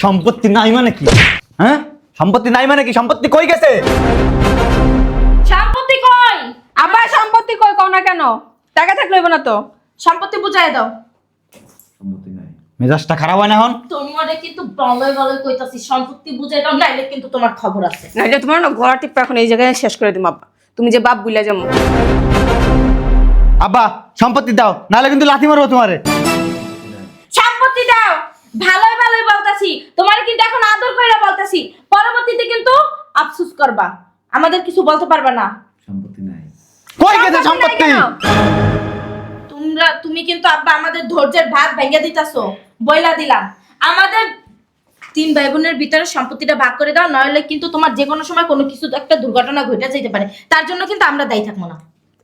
সম্পত্তি নাই মানে কি? হ্যাঁ, সম্পত্তি নাই মানে কি? সম্পত্তি কই গেছে? সম্পত্তি কই? আবার সম্পত্তি কই কও না কেন? টাকা থাকলে হইব না তো। সম্পত্তি বুঝাই দাও। সম্পত্তি নাই। মেজাজটা খারাপ হয় না এখন? তোমারে কিন্তু বলয় বলয় কইতাছি সম্পত্তি বুঝাই দাও, নাইলে কিন্তু তোমার খবর আছে। নাইলে তোমার না গলা টিপা এখন এই জায়গায় শেষ করে দিম আব্বা। তুমি যে বাপ বুইলা যাবো। আব্বা সম্পত্তি দাও, নাহলে কিন্তু লাথি মারবো তোমারে। সম্পত্তি দাও, ভালোই ভালোই বলতাছি। তোমারে কিন্তু এখন আদর কইরা বলতাছি, পরবর্তীতে কিন্তু আফসোস করবা, আমাদের কিছু বলতে পারবা না। সম্পত্তি নাই। কই গেছে সম্পত্তি? তুমি কিন্তু আব্বা আমাদের ধৈর্যের ভাগ ভেঙে দিতাছো। বইলা দিলাম, আমাদের 3 ভাই বোনের ভিতরে সম্পত্তিটা ভাগ করে দাও, নইলে কিন্তু তোমার যে কোনো সময় কোনো কিছু একটা দুর্ঘটনা ঘটে যেতে পারে, তার জন্য কিন্তু আমরা দায়ী থাকবো না।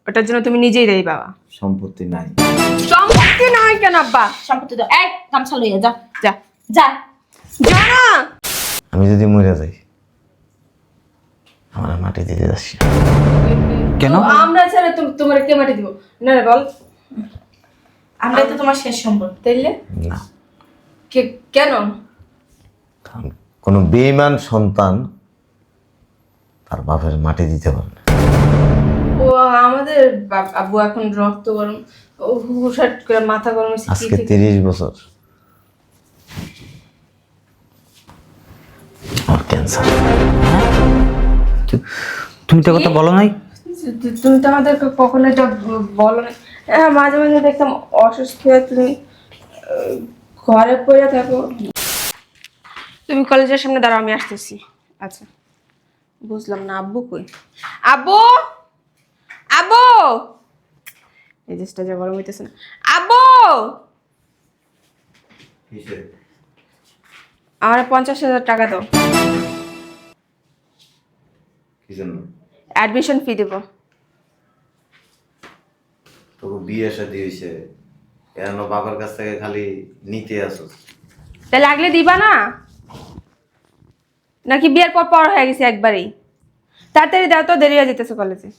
ওটার জন্য তুমি নিজেই দেই বাবা। সম্পত্তি নাই। সম্পত্তি নাই কেন আব্বা? সম্পত্তি দাও। এই গামছা লইয়া যা যা যা যা না। আমি যদি মরে যাই, আমার মাটি দিতে যাচ্ছি না। কেন? তো আমরা ছেড়ে তোমার কে মাটি দিব? না রে বল। আমরাই তো তোমার শেষ সম্বল। তাইলে না, কেন? কারণ কোনো বেঈমান সন্তান তার বাপের মাটি দিতে পারে না। ও আমাদের আব্বু এখন রক্ত গরম, ও হুশাট করে মাথা গরম হয়েছে। আজকে 30 বছর আমার ক্যান্সার। তুমি তো কথা বলো নাই। তুমি তো আমাদেরকে কখনো এটা বলো না। হ্যাঁ, মাঝে মাঝে দেখতাম অসুস্থ হয়ে তুমি ঘরে পড়ে থাকো। তুমি কলেজের সামনে দাঁড়াও, আমি আসতেছি। আচ্ছা, বুঝলাম না আব্বু কই? আব্বু, আব্বু, এই জিনিসটা যে গরম হইতেছে না। আব্বু, আমার 50,000 টাকা দাও, কি জন্য? অ্যাডমিশন ফি দেবো। তোকে বিয়ে শাদী হয়েছে, কেন বাবার কাছ থেকে খালি নিতে আসো? তাহলে আগলে দিবা না, নাকি বিয়ের পর পর হয়ে গেছে একবারেই? তাড়াতাড়ি দাও তো, দেরি হয়ে যেতেছে কলেজে।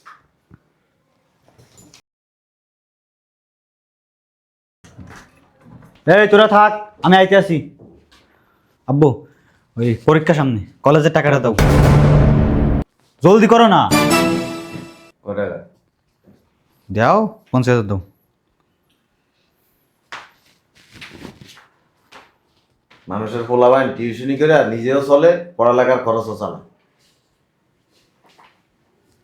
এই তোরা থাক, আমি আইতে আসি। আব্বু, ওই পরীক্ষা সামনে, কলেজের টাকাটা দাও, জলদি করো না। ওটা দাও 50,000 দাও। মানুষের পোলাবাইন টিউশনি করে আর নিজেও চলে, পড়ালেখার খরচও চালায়।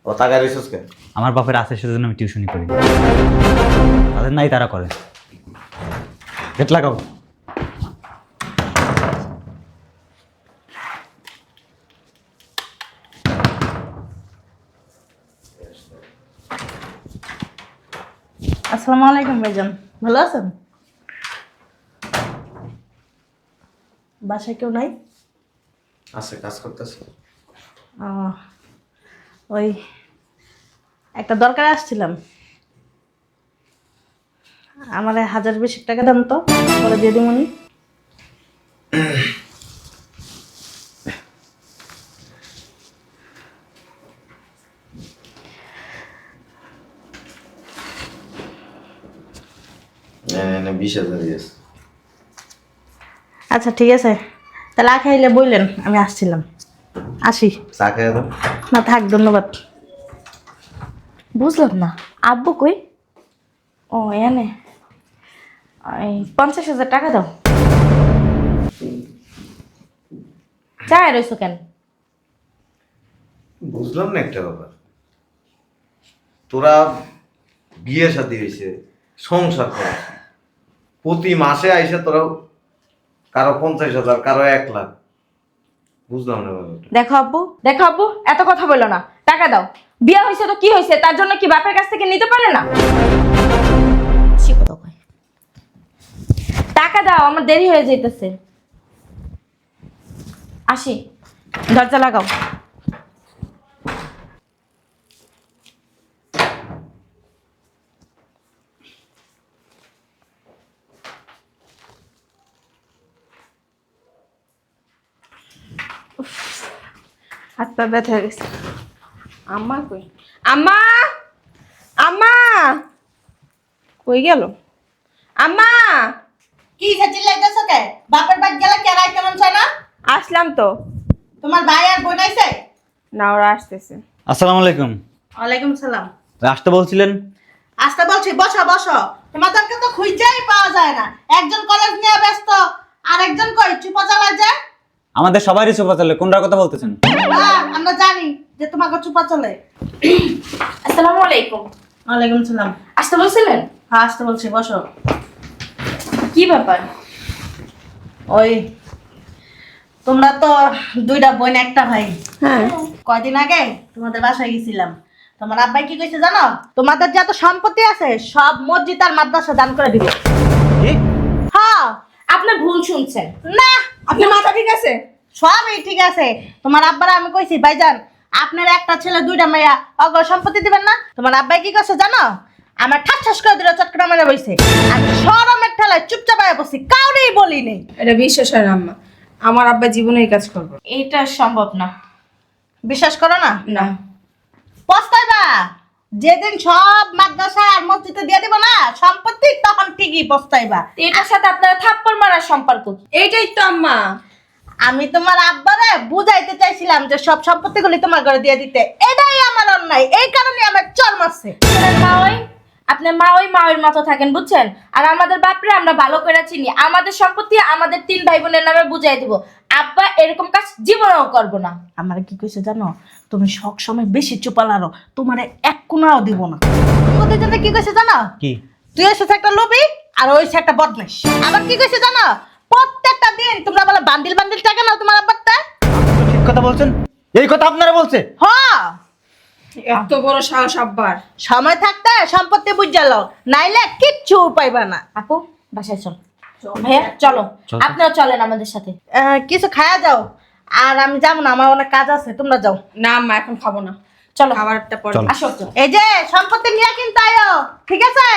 ও টাকা রিসোর্স কেন? আমার বাপের আছে, সেজন্য আমি টিউশনি করি। তাদের নাই, তারা করে। গেট লাগাও। আসসালামু আলাইকুম ভাইজান, ভালো আছেন? বাসায় কেউ নাই? আছে, কাজ করতেছে। ওই একটা দরকারে আসছিলাম, আমার 1020 টাকা দেন তো, পরে দিয়ে দিমুনি। না 20,000 দিয়েছে। আচ্ছা ঠিক আছে, তাহলে খাইলে বললেন, আমি আসছিলাম, আসি। চা খেয়ে দাও। না থাক, ধন্যবাদ। বুঝলাম না, আব্বু কই? ও এনে, 50,000 টাকা দাও। চায় রয়েছো কেন? বুঝলাম না একটা ব্যাপার, তোরা বিয়ে শাদী হয়েছে, সংসার করে, প্রতি মাসে আইসে তোরা কারো 50,000, কারো 1,00,000। বুঝলাম না ব্যাপারটা। দেখো আব্বু, দেখো আব্বু, এত কথা বলো না, টাকা দাও। বিয়ে হয়েছে তো কি হয়েছে, তার জন্য কি বাপের কাছ থেকে নিতে পারে না? সে কথা কয়। টাকা দাও, আমার দেরি হয়ে যাইতেছে। আসি, দরজা লাগাও। হাত পা ব্যথা হয়ে গেছে। আম্মা কই? আম্মা, আম্মা কই গেল? আম্মা, কি চিল্লাইতেছো কে? বাপের বাড়ি গেলে কেরাই কেমন চায় না? আসলাম তো। তোমার ভাই আর বোন আইছে? না, ওরা আসতেছে। আসসালামু আলাইকুম। ওয়ালাইকুম সালাম। আসতে বলছিলেন? আসতে বলছি, বসো বসো। তোমাদেরকে তো খুঁজেই পাওয়া যায় না। একজন কলেজ নিয়ে ব্যস্ত, আর একজন কই চুপা চালায় যায়। আমাদের সবারই চোপা চলে, কোনটার কথা বলতেছেন? আমরা জানি যে তোমাকে চুপা চলে। আসসালামু আলাইকুম। ওয়ালাইকুম সালাম। আসতে বলছিলেন? হ্যাঁ, আসতে বলছি, বসো। কি ব্যাপার? ওই তোমরা তো দুইটা বোন একটা ভাই। হ্যাঁ। কয়দিন আগে তোমাদের বাসায় গেছিলাম। তোমার আব্বাই কি কইছে জানো? তোমাদের যত সম্পত্তি আছে সব মসজিদ আর মাদ্রাসা দান করে দিবে। কি? হ্যাঁ। আপনি ভুল শুনছেন। না, আপনার মাথা ঠিক আছে? সবই ঠিক আছে। তোমার আব্বারা আমি কইছি ভাইজান আপনার একটা ছেলে দুইটা মেয়া অগ সম্পত্তি দিবেন না। তোমার আব্বাই কি কইছে জানো? আমার ঠাস করে দিল, চটকরা মেরে বইছে। আমি শরমের ঠেলায় চুপচাপ হয়ে বসি, কাউরেই বলি নেই। এটা বিশ্বাস হয় না আম্মা। আমার আব্বা জীবনে এই কাজ করবে না। এটা সম্ভব না। বিশ্বাস করো না? না। পস্তাইবা যেদিন সব মাদ্রাসা আর মসজিদে দিয়ে দিব না সম্পত্তি, তখন ঠিকই পস্তাইবা। এটার সাথে আপনার থাপ্পড় মারার সম্পর্ক কি? এইটাই তো আম্মা। আমি তোমার আব্বারে বুঝাইতে চাইছিলাম যে সব সম্পত্তিগুলি তোমার ঘরে দিয়ে দিতে। এটাই আমার অন্যায়, এই কারণে আমার চর মারছে। আপনার মা ওই মতো থাকেন, বুঝছেন? আর আমাদের বাপরে আমরা ভালো করে চিনি। আমাদের সম্পত্তি আমাদের 3 ভাই বোনের নামে বুঝাই দিব। আব্বা এরকম কাজ জীবনেও করবো না। আমার কি কইছে জানো? তুমি সব সময় বেশি চুপালারো, তোমারে এক কোনাও দিব না। তোমাদের জন্য কি কইছে জানো? কি? তুই এসেছে একটা লোভী আর ওই সে একটা বদমাইশ। আবার কি কইছে জানো? প্রত্যেকটা দিন তোমরা বলে বান্ডিল বান্ডিল টাকা নাও তোমার আব্বারটা। ঠিক কথা বলছেন? এই কথা আপনারা বলছে? হ্যাঁ, এত বড় সাহস আব্বার। সময় থাকতে সম্পত্তি বুঝালো, নাইলে কিচ্ছু পাইবা না। আপু বাসায় চল। ভাইয়া চলো, আপনিও চলেন আমাদের সাথে। কিছু খায়া যাও। আর আমি যাবো না, আমার অনেক কাজ আছে, তোমরা যাও। না আম্মা, এখন খাবো না। চলো, খাবারটা পরে। চলো। আসো। এই যে সম্পত্তি নিয়ে কিন্তু আয়ো, ঠিক আছে?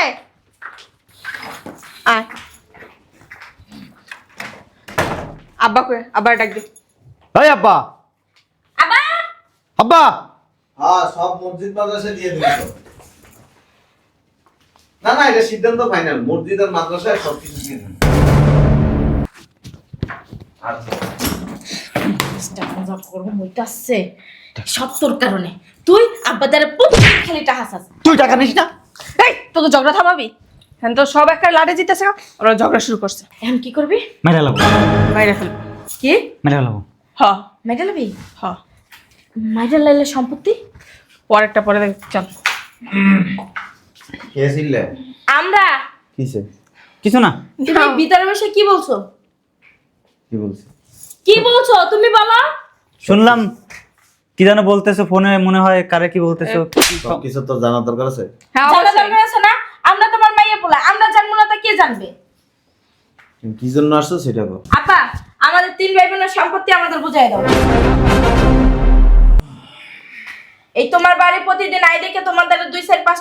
আয়। আব্বা কই? আব্বার ডাক দে। এই আব্বা! আব্বা! আব্বা! হ্যাঁ, সব মসজিদ মাদ্রাসা দিয়ে দিল। না না, এটা সিদ্ধান্ত ফাইনাল। মসজিদ আর মাদ্রাসায় সব কিছু দিয়ে দিন। সব তোর কারণে। তুই আব্বাদের প্রতিদিন খালি টাকা চাস। তুই টাকা নিস না? এই তো ঝগড়া থামাবি? হ্যাঁ, তো সব একটা লাটে জিতেছে, ওরা ঝগড়া শুরু করছে। এখন কি করবি? মেরে লাবো। বাইরে ফেল। কি মেরে লাবো। হ মেডেল লবি? হ। মেডেল লাইলে সম্পত্তি পরেরটা পরে দেখ। চল। কে ছিলে? আমরা। কিসে? কিছু না। তুমি ভিতরে বসে কি বলছো? কি বলছিস? কি বলছো তুমি বলো? শুনলাম কি যেন বলতেছো ফোনে, মনে হয় কারে কি বলতেছো। সব কিছু তো জানা দরকার আছে। হ্যাঁ, জানা অবশ্যই। দরকার আছে না? আমরা তোমার মাইয়া পোলা, আমরা জানবো না তো কে জানবে? তুমি কি জন্য আসছো সেটা বল। আপা, আমাদের 3 ভাই বোনের সম্পত্তি আমাদের বুঝাই দাও। এই তোমার বাড়ি প্রতিদিন আই দেখে তোমাদের 2-5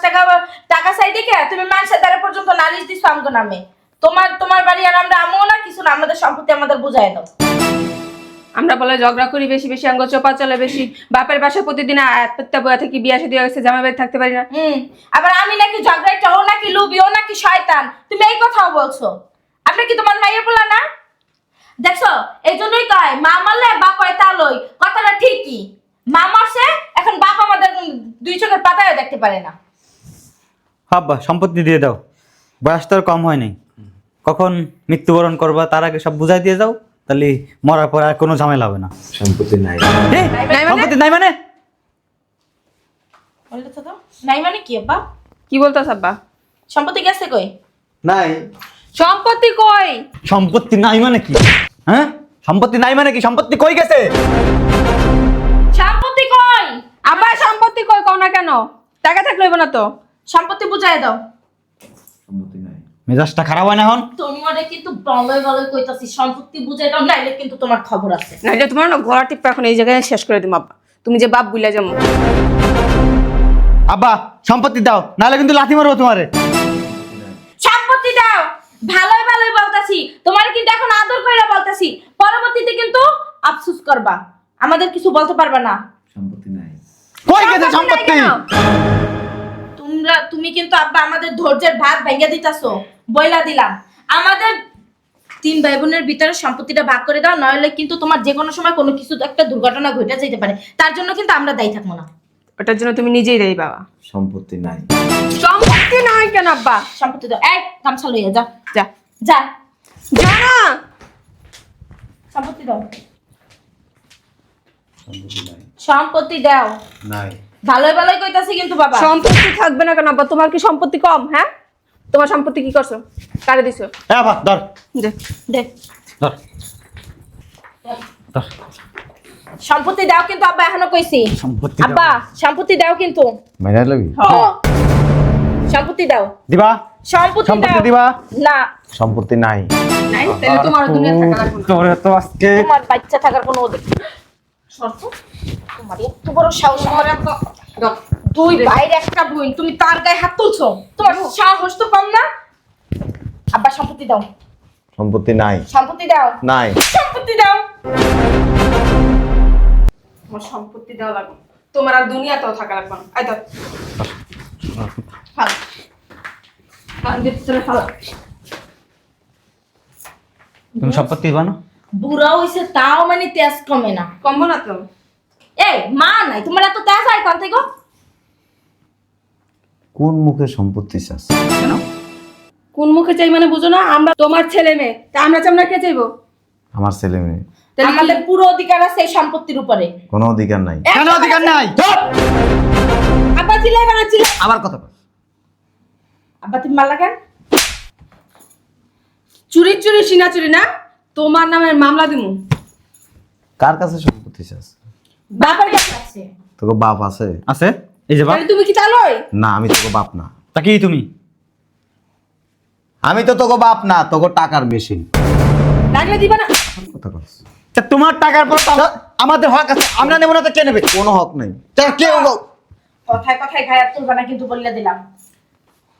টাকা চাই দেখে তুমি মানুষের দ্বারা পর্যন্ত নালিশ দিছো আমগো নামে। তোমার বাড়ি আর আমরা আমও না কিছু না, আমাদের সম্পত্তি আমাদের বুঝাই দাও। আমরা বলে ঝগড়া করি বেশি বেশি, আঙ্গ চোপা চলে বেশি। বাপের বাসায় প্রতিদিন আত্মহত্যা বয়া থেকে বিয়া শাদী হয়ে গেছে, জামাই বাড়ি থাকতে পারি না। আবার আমি নাকি ঝগড়াইটা, ও নাকি লুবি, ও নাকি শয়তান, তুমি এই কথাও বলছো। আপনি কি তোমার মাইয়া পোলা না? দেখছো, এই জন্যই কয় মা মারলে বাপ হয় তালই। কথাটা ঠিকই। মা মারছে, এখন বাপ আমাদের 2 চোখের পাতায় দেখতে পারে না। আব্বা সম্পত্তি দিয়ে দাও, বয়স তো আর কম হয় নাই। কখন মৃত্যুবরণ করবা তার আগে সব বুঝাই দিয়ে যাও, তাহলে মরার পর আর কোনো ঝামেলা হবে না। সম্পত্তি নাই। সম্পত্তি নাই মানে? বললে তো দাও। নাই মানে কি আব্বা? কি বলতাস আব্বা? সম্পত্তি গেছে কই? নাই। সম্পত্তি কই? সম্পত্তি নাই মানে কি? হ্যাঁ, সম্পত্তি নাই মানে কি? সম্পত্তি কই গেছে? সম্পত্তি কই? আব্বা সম্পত্তি কই কও না কেন? টাকা থাকলে হইব না তো? সম্পত্তি বুঝাই দাও। সম্পত্তি নাই। মেজাজটা খারাপ হয় না এখন? তোমারে কিন্তু ভালোই কইতাছি, সম্পত্তি বুঝাই দাও, নাইলে কিন্তু তোমার খবর আছে। না, এটা তোমার না গলা টিপা এখন এই জায়গায় শেষ করে দিম আব্বা। তুমি যে বাপ বুইলা যাবো। আব্বা সম্পত্তি দাও, নাহলে কিন্তু লাথি মারবো তোমারে। সম্পত্তি দাও। ভালোই বলতাছি, তোমার কিন্তু এখন আদর কইরা বলতাছি, পরবর্তীতে কিন্তু আফসোস করবা, আমাদের কিছু বলতে পারবা না। সম্পত্তি নাই। কই গেছে সম্পত্তি? তুমি কিন্তু আব্বা আমাদের ধৈর্যের ভাত ভেঙে দিতাছো। বইলা দিলাম, আমাদের তিন ভাই বোনের ভিতরে সম্পত্তিটা ভাগ করে দাও, নইলে কিন্তু তোমার যে কোনো সময় কোনো কিছু একটা দুর্ঘটনা ঘটে যেতে পারে, তার জন্য কিন্তু আমরা দায়ী থাকবো না। ওটার জন্য তুমি নিজেই দেই বাবা। সম্পত্তি নাই। সম্পত্তি নাই কেন আব্বা? সম্পত্তি দাও। এই গামছা লইয়া যা যা যা, যা না। সম্পত্তি দাও, সম্পত্তি নাই। সম্পত্তি দাও। নাই। ভালোই ভালোই কইতাছি কিন্তু বাবা। সম্পত্তি থাকবে না কেন আব্বা? তোমার কি সম্পত্তি কম? হ্যাঁ, তোমার সম্পত্তি কি করছো? কারে দিছো? এ বাবা ধর দে। দেখ ধর ধর। সম্পত্তি দাও কিন্তু আব্বা, এখনো কইছি। সম্পত্তি আব্বা সম্পত্তি দাও কিন্তু। মাইরা লাগি। সম্পত্তি দাও। দিবা? সম্পত্তি সম্পত্তি দাও। দিবা? না, সম্পত্তি নাই। নাই তাহলে তোমার দুনিয়া থাকা লাগবে না। তোরে তো আজকে তোমার বাচ্চা থাকার কোনো অধিকার শর্ত? তোমার এত বড় সাহস! আমার দুই ভাইয়ের একটা বোন, তুমি তার গায়ে হাত তুলছো? তোমার সাহস তো কম না? আব্বা সম্পত্তি দাও। সম্পত্তি নাই। সম্পত্তি দাও। নাই। সম্পত্তি দাও। তোমার সম্পত্তি দেওয়া লাগবে, তোমার আর দুনিয়াতেও থাকা লাগবে না। আই তো ফাল ফাল দিতে চলে ফাল। তুমি সম্পত্তি দিবা না? বুড়া হইছে তাও মানে তেজ কমে না। কমবো না তো? এই মা নাই তোমার এত তেজ হয় কোন থেকে? কোন মুখে সম্পত্তি চাস? কেন? কোন মুখে চাই মানে বুঝো না? আমরা তোমার ছেলে মেয়ে, তা আমরা চামড়া কে চাইবো? আমার ছেলে মেয়ে তাহলে আমাদের পুরো অধিকার আছে এই সম্পত্তির উপরে। কোনো অধিকার নাই। কেন অধিকার নাই? আব্বা চিল্লাই বানাচ্ছিল। আবার কথা বল। আব্বা তুমি মারলা কেন? চুরি চুরি সিনা চুরি না, তোমার নামে মামলা দিমু। কার কাছে সম্পত্তি চাস? বাবার কাছে আছে। তোকে বাপ আছে? আছে এই যে বাপ। তাহলে তুমি কি চালোই? না, আমি তোকে বাপ না। তা কি তুমি? আমি তো তোকে বাপ না, তোকে টাকার মেশিন। লাগলে দিবা না? কথা বলছ? তা তোমার টাকার পর তো আমাদের হক আছে, আমরা নেব না তো কে নেবে? কোনো হক নাই। তা কেউ কথায় কথায় গায়ে হাত তুলবা না কিন্তু বলে দিলাম।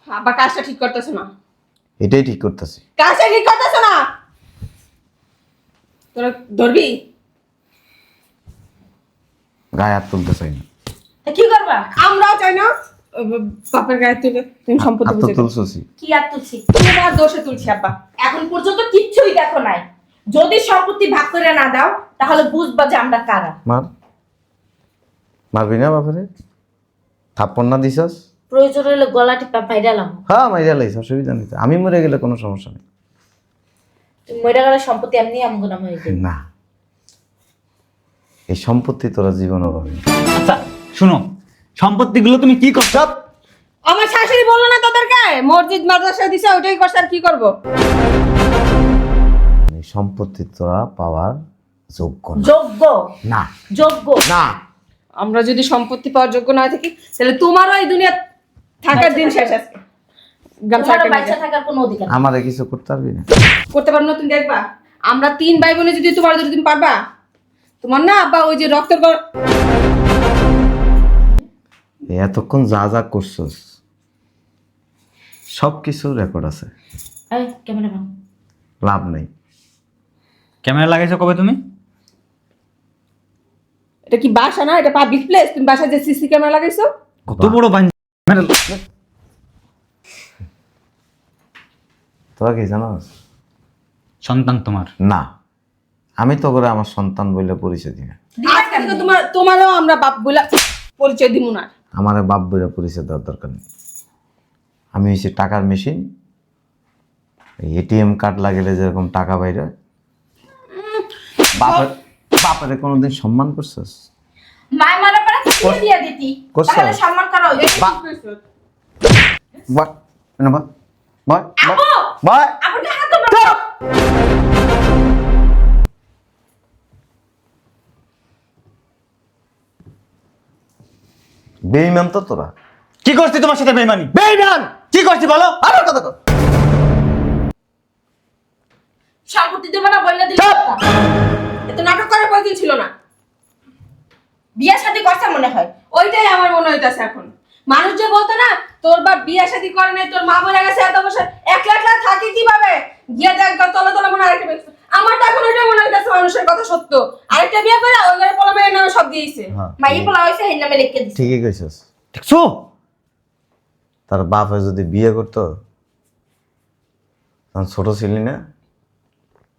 আব্বা কাজটা ঠিক করতেছ না। এটাই ঠিক করতেছি। কাজটা ঠিক করতেছ না। তোরা ধরবি? গায়ে হাত তুলতে চাই না। তা কি করবা? আমরাও চাই না বাপের গায়ে তুলে তুমি সম্পত্তি হাত তো বুঝে তুলছি। কি আর তুলছি? তোমার দোষে তুলছি আব্বা। এখন পর্যন্ত কিচ্ছুই দেখো নাই। যদি সম্পত্তি ভাগ করে না দাও তাহলে বুঝবা যে আমরা কারা। মার। মারবি না বাপরে? থাপ্পড় না দিছাস? প্রয়োজন হলে গলা টিপা ফাইরালাম। হ্যাঁ, মাইরা লাইছ, অসুবিধা নেই। আমি মরে গেলে কোনো সমস্যা নেই। তুমি মরে গেলে সম্পত্তি এমনি আমগো নাম হয়ে যাবে। না, এই সম্পত্তি তোরা জীবনও পাবি না। আচ্ছা শুনো, সম্পত্তিগুলো তুমি কি করছো? আমার শাশুড়ি বললো না তোদেরকে মসজিদ মাদ্রাসা দিছে, ওইটাই করছে, আর কি করবো? এই সম্পত্তি তোরা পাওয়ার যোগ্য না। যোগ্য না। যোগ্য না। আমরা যদি সম্পত্তি পাওয়ার যোগ্য না থাকি তাহলে তোমারও এই দুনিয়া থাকার দিন শেষ আজকে। গামছা তোমারও একটা বাচ্চা নিয়ে থাকার কোনো অধিকার নেই। আমারে কিছু করতে পারবি না। করতে পারবো না, তুমি দেখবা। আমরা তিন ভাই বোনে যদি তোমার যদি তুমি পারবা, তোমার না আব্বা ওই যে রক্তের এই এতক্ষণ যা যা করছস সব কিছু রেকর্ড আছে। এই ক্যামেরাম্যান, লাভ নেই। ক্যামেরা লাগাইছো কবে তুমি? এটা কি বাসা না, এটা পাবলিক প্লেস। তুমি বাসায় যে সিসি ক্যামেরা লাগাইছো? কত বড় বান। তোরা কি জানোস? সন্তান তোমার না, আমি তো করে আমার সন্তান বলে পরিচয় দিই না। আজকে থেকে তোমারও আমরা বাপ বলে পরিচয় দিব না। আমার বাপ বলে পরিচয় দেওয়ার দরকার নেই। আমি হচ্ছে টাকার মেশিন। এটিএম কার্ড লাগলে যেরকম টাকা বাইরে হয়। বাপের বাপের কোনোদিন সম্মান করছিস? মায় মারা পারা কি দিয়া দিতি? করছো? তাহলে সম্মান করা হইবে। বাহ, না বাহ, বাহ, আপু! বাহ। আপুকে হাত দাও। বেঈমান তো তোরা। কি করছি তোমার সাথে? বেইমানি। বেইমান কি করছি বলো? আবার কথা কর। সম্পত্তি দেবে না বইলা দিলে কথা। এত নাটক করার প্রয়োজন ছিল না। বিয়ে শাদী করছে মনে হয়। ওইটাই আমার মনে হইতাছে এখন। মানুষ যে বলতো না তোর বাপ বিয়ে শাদী করে নাই, তোর মা মরে গেছে, এত বছর একলা একলা থাকে কিভাবে, গিয়ে দেখ তলে তলে মনে আরেকটা বিয়ে করছে। আমার তো এখন ওইটাই মনে হইতাছে মানুষের কথা সত্য। আরেকটা বিয়ে করে ওই ঘরে পোলা মেয়ের নামে সব দিয়েছে। হ্যাঁ, মাই পোলা হইছে হেন নামে লিখে দিছে। ঠিকই কইছস। দেখছো? তার বাপ যদি বিয়ে করতো তখন ছোট ছিলি না?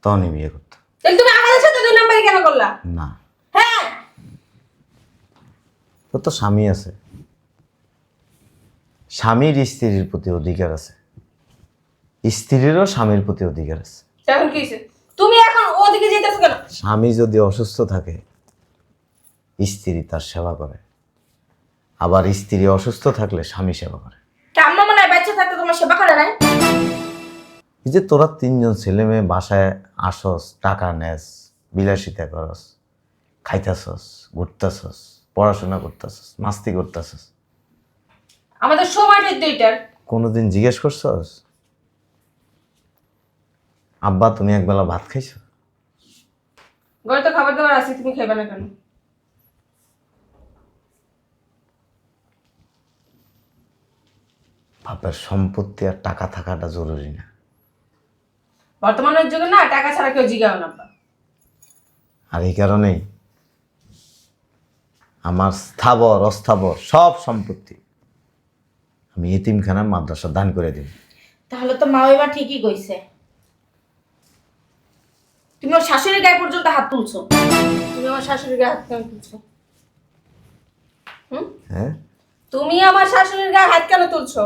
তখনই বিয়ে করতাম। তাহলে তুমি আমাদের সাথে 2 নাম্বারই কেন করলা? না, হ্যাঁ, তোর তো স্বামী আছে, স্বামীর স্ত্রীর প্রতি অধিকার আছে, স্ত্রীরও স্বামীর প্রতি অধিকার আছে। এখন কি হইছে? তুমি এখন ওদিকে যেতেছো কেন? স্বামী যদি অসুস্থ থাকে স্ত্রী তার সেবা করে, আবার স্ত্রী অসুস্থ থাকলে স্বামী সেবা করে। তা আম্মা মনে হয় বাচ্চা থাকতে তোমার সেবা করে নাই? এই যে তোরা 3 জন ছেলে মেয়ে বাসায় আসস, টাকা নেস, বিলাসিতা করস, খাইতেছস, ঘুরতেছস, পড়াশোনা করতেছস, মাস্তি করতেছস, আমাদের সময়টা 2টার। কোনোদিন জিজ্ঞেস করছস আব্বা তুমি একবেলা ভাত খাইছো? ঘরে তো খাবার দাবার আছে, তুমি খাইবা না কেন? বাপের সম্পত্তি আর টাকা থাকাটা জরুরি না। বর্তমানের যুগে না টাকা ছাড়া কেউ জিগাও না। আর এই কারণেই আমার স্থাবর অস্থাবর সব সম্পত্তি আমি এতিমখানা মাদ্রাসা দান করে দিই। তাহলে তো মা এবার ঠিকই কইছে। তুমি ওর শাশুড়ির গায়ে পর্যন্ত হাত তুলছো। তুমি আমার শাশুড়ির গায়ে হাত কেন তুলছো? হ্যাঁ, তুমি আমার শাশুড়ির গায়ে হাত কেন তুলছো?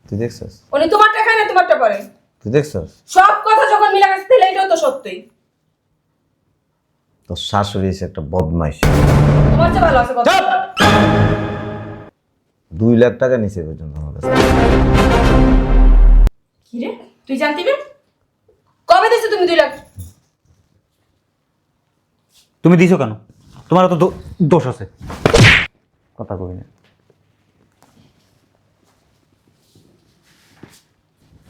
তুই দেখছস? উনি তোমারটা খায় না তোমারটা পরে? তুই দেখছস? সব কথা যখন মিলা গেছে তাহলে এটাও তো সত্যি। তোর শাশুড়ি এসে একটা বদমাইশ। তোমার চেয়ে ভালো আছে কথা। 2 লাখ টাকা নিচে পর্যন্ত আমার কাছে। কি রে তুই জানতি না? কবে দিছো তুমি 2 লাখ? তুমি দিছো কেন? তোমারও তো দোষ আছে। কথা কই না।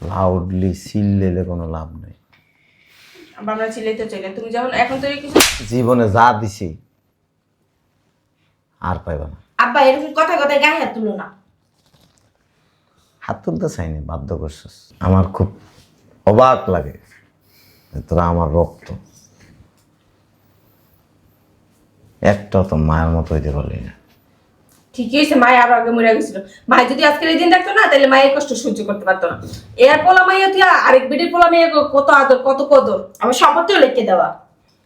লাউডলি চিল্লেলে কোনো লাভ নেই। আমরা চিল্লাইতে চাইলে তুমি যখন এখন তো কিছু জীবনে যা দিছি আর পাইবা না। আব্বা এরকম কথা কথায় গায়ে হাত তুলো না। হাত তুলতে চাইনি, বাধ্য করছিস। আমার খুব অবাক লাগে যে তোরা আমার রক্ত, একটা তো মায়ের মতো হইতে পারলি না। ঠিকই হয়েছে, মায়ের আরো আগে মরে গেছিল। মায়ের যদি আজকের এই দিন থাকতো না তাহলে মায়ের কষ্ট সহ্য করতে পারতো না। এর পোলা মাইয়া তুই আরেক বিটির পোলা মাইয়া কত আদর কত কদর। আমার সম্পত্তিও লিখে দেওয়া।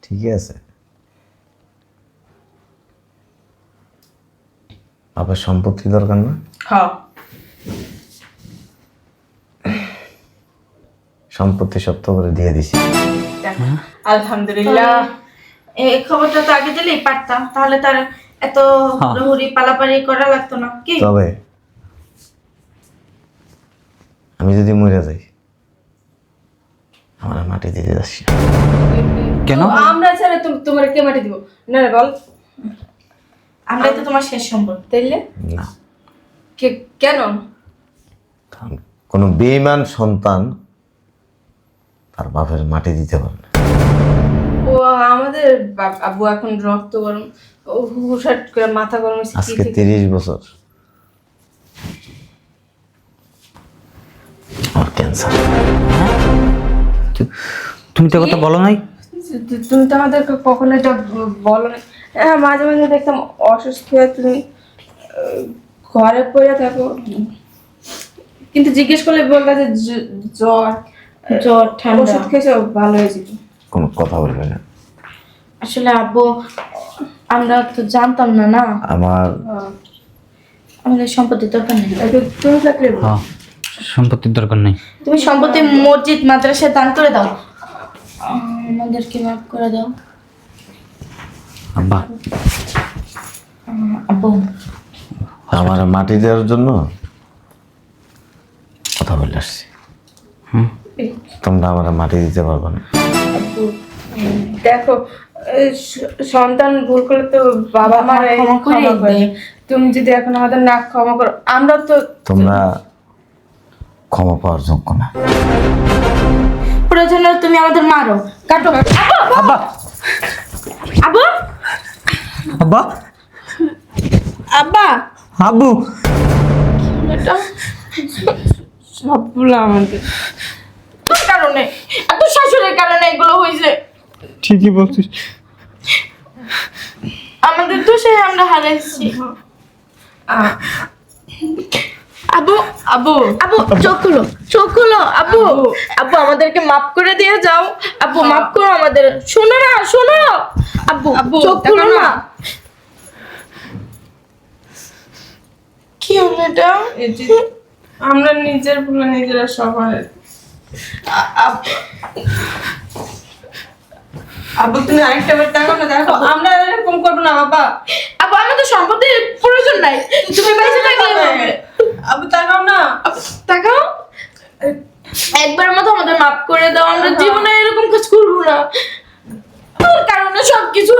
ঠিকই আছে, বাবার সম্পত্তি দরকার না? হ্যাঁ, সম্পত্তি সত্য করে দিয়ে দিছি। আলহামদুলিল্লাহ। এই খবরটা তো আগে দিলেই পারতাম, তাহলে তার এত হুড়ি পালাপালি করা লাগতো না কি? তবে আমি যদি মরে যাই আমার মাটি দিতে যাচ্ছি না। কেন? তো আমরা ছাড়া তোমার কে মাটি দিব? না রে বল। আমরাই তো তোমার শেষ সম্পদ। তাইলে না, কেন? কারণ কোনো বেঈমান সন্তান তার বাপের মাটি দিতে পারে না। ও আমাদের আব্বু এখন রক্ত গরম, ও হুশাট করে মাথা গরম হয়েছে। আজকে 30 বছর আমার ক্যান্সার। তুমি তো কথা বলো নাই। তুমি তো আমাদেরকে কখনো এটা বলো না। হ্যাঁ, মাঝে মাঝে দেখতাম অসুস্থ হয়ে তুমি ঘরে পড়ে থাকো, কিন্তু জিজ্ঞেস করলে বলতা যে জ্বর জ্বর ঠান্ডা। ওষুধ খেয়েছো ভালো হয়ে যেত। কোনো কথা বলবে না। আসলে আব্বু আমরা তো জানতাম না না, আমাদের সম্পত্তির দরকার নেই। তুমি থাকলে হ্যাঁ, সম্পত্তির দরকার নেই। তুমি সম্পত্তি মসজিদ মাদ্রাসায় দান করে দাও, আমাদেরকে মাফ করে দাও। আব্বা আব্বু আমার মাটি দেওয়ার জন্য কথা বলে আসছি। তোমরা আমার মাটি দিতে পারবে না। আব্বু, দেখো সন্তান ভুল করলে তো বাবা মার ক্ষমা করে দেয়। তুমি যদি এখন আমাদের না ক্ষমা করো, আমরা তো তোমরা ক্ষমা পাওয়ার যোগ্য না। প্রয়োজন হলে তুমি আমাদের মারো, কাটো। আব্বা আব্বু আব্বা আব্বা আব্বু এটা সবগুলো আমাদের তোর কারণে, এত শাশুড়ির কারণে এগুলো হয়েছে। ঠিকই বলছিস। আমাদের দোষে আমরা হারাইছি। আব্বু আব্বু আব্বু চোখ খুলো, চোখ খুলো। আব্বু আব্বু আমাদেরকে মাফ করে দিয়ে যাও। আব্বু মাফ করো আমাদের। শোনো না, শোনো। আব্বু আব্বু, চোখ খুলো দেখো না। না। কি হলো এটা? এই যে আমরা নিজের ভুলে নিজেরা সবাই আব্বু তুমি আরেকটা বার দেখো না, দেখো আমরা আর এরকম করবো না বাবা। আব্বু আমাদের সম্পত্তির প্রয়োজন নাই, তুমি বাইসে থাকলে হবে। আব্বু তাকাও না। আব্বু, তাকাও। একবারের মতো আমাদের মাফ করে দাও, আমরা জীবনে এরকম কাজ করবো না। তোর কারণে সবকিছু